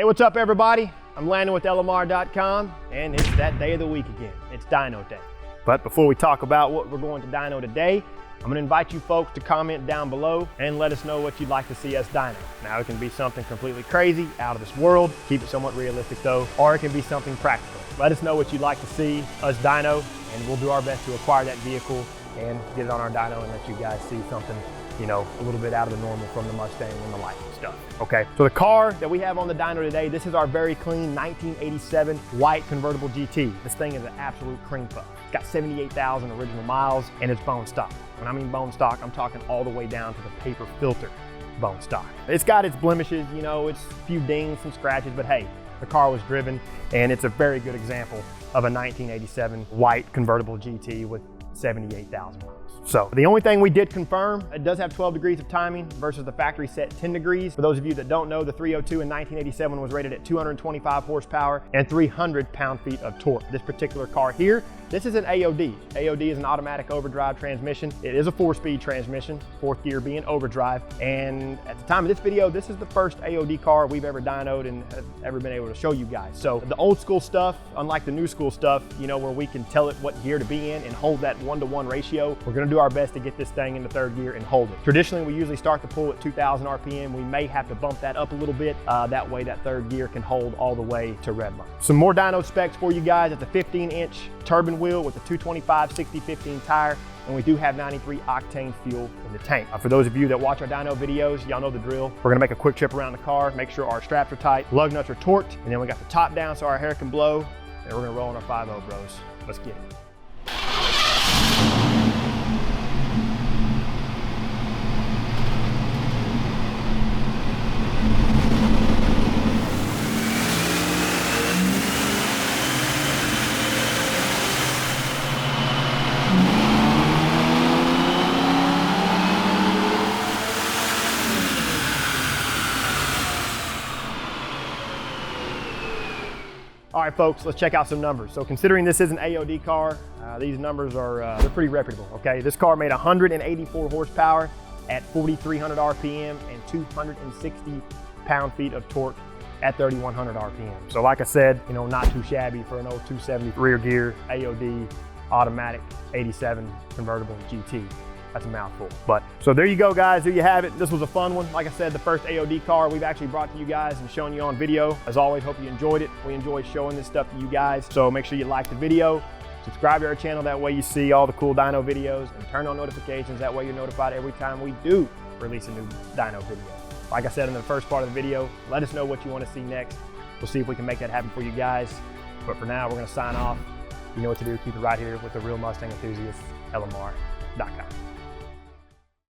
Hey, what's up everybody? I'm Landon with LMR.com and it's that day of the week again. It's Dyno Day. But before we talk about what we're going to dyno today, I'm gonna invite you folks to comment down below and let us know what you'd like to see us dyno. Now it can be something completely crazy, out of this world, keep it somewhat realistic though, or it can be something practical. Let us know what you'd like to see us dyno and we'll do our best to acquire that vehicle and get it on our dyno and let you guys see something, you know, a little bit out of the normal from the Mustang and the light stuff, okay? So the car that we have on the dyno today, this is our very clean 1987 White Convertible GT. This thing is an absolute cream puff. It's got 78,000 original miles and it's bone stock. When I mean bone stock, I'm talking all the way down to the paper filter bone stock. It's got its blemishes, you know, it's a few dings, some scratches, but hey, the car was driven and it's a very good example of a 1987 White Convertible GT with 78,000 miles. So the only thing we did confirm, it does have 12 degrees of timing versus the factory set 10 degrees. For those of you that don't know, the 302 in 1987 was rated at 225 horsepower and 300 pound-feet of torque. This particular car here, this is an AOD. AOD is an automatic overdrive transmission. It is a 4-speed transmission, fourth gear being overdrive. And at the time of this video, this is the first AOD car we've ever dynoed and have ever been able to show you guys. So the old school stuff, unlike the new school stuff, you know, where we can tell it what gear to be in and hold that 1-to-1 ratio, we're gonna do our best to get this thing into third gear and hold it. Traditionally, we usually start the pull at 2,000 RPM. We may have to bump that up a little bit. That way that third gear can hold all the way to red line. Some more dyno specs for you guys. It's a 15-inch turbine wheel with a 225 60/15 tire, and we do have 93 octane fuel in the tank. For those of you that watch our dyno videos, y'all know the drill. We're gonna make a quick trip around the car, make sure our straps are tight, lug nuts are torqued, and then we got the top down so our hair can blow, and we're gonna roll on our 5.0 bros. Let's get it. All right, folks, let's check out some numbers. So considering this is an AOD car, these numbers are they're pretty reputable, okay? This car made 184 horsepower at 4,300 RPM and 260 pound-feet of torque at 3,100 RPM. So like I said, you know, not too shabby for an old 270 rear gear AOD automatic 87 convertible GT. That's a mouthful. But so there you go, guys. There you have it. This was a fun one. Like I said, the first AOD car we've actually brought to you guys and shown you on video. As always, hope you enjoyed it. We enjoy showing this stuff to you guys. So make sure you like the video, subscribe to our channel. That way you see all the cool dyno videos, and turn on notifications. That way you're notified every time we do release a new dyno video. Like I said in the first part of the video, let us know what you want to see next. We'll see if we can make that happen for you guys. But for now, we're going to sign off. You know what to do. Keep it right here with the real Mustang enthusiasts, LMR.com.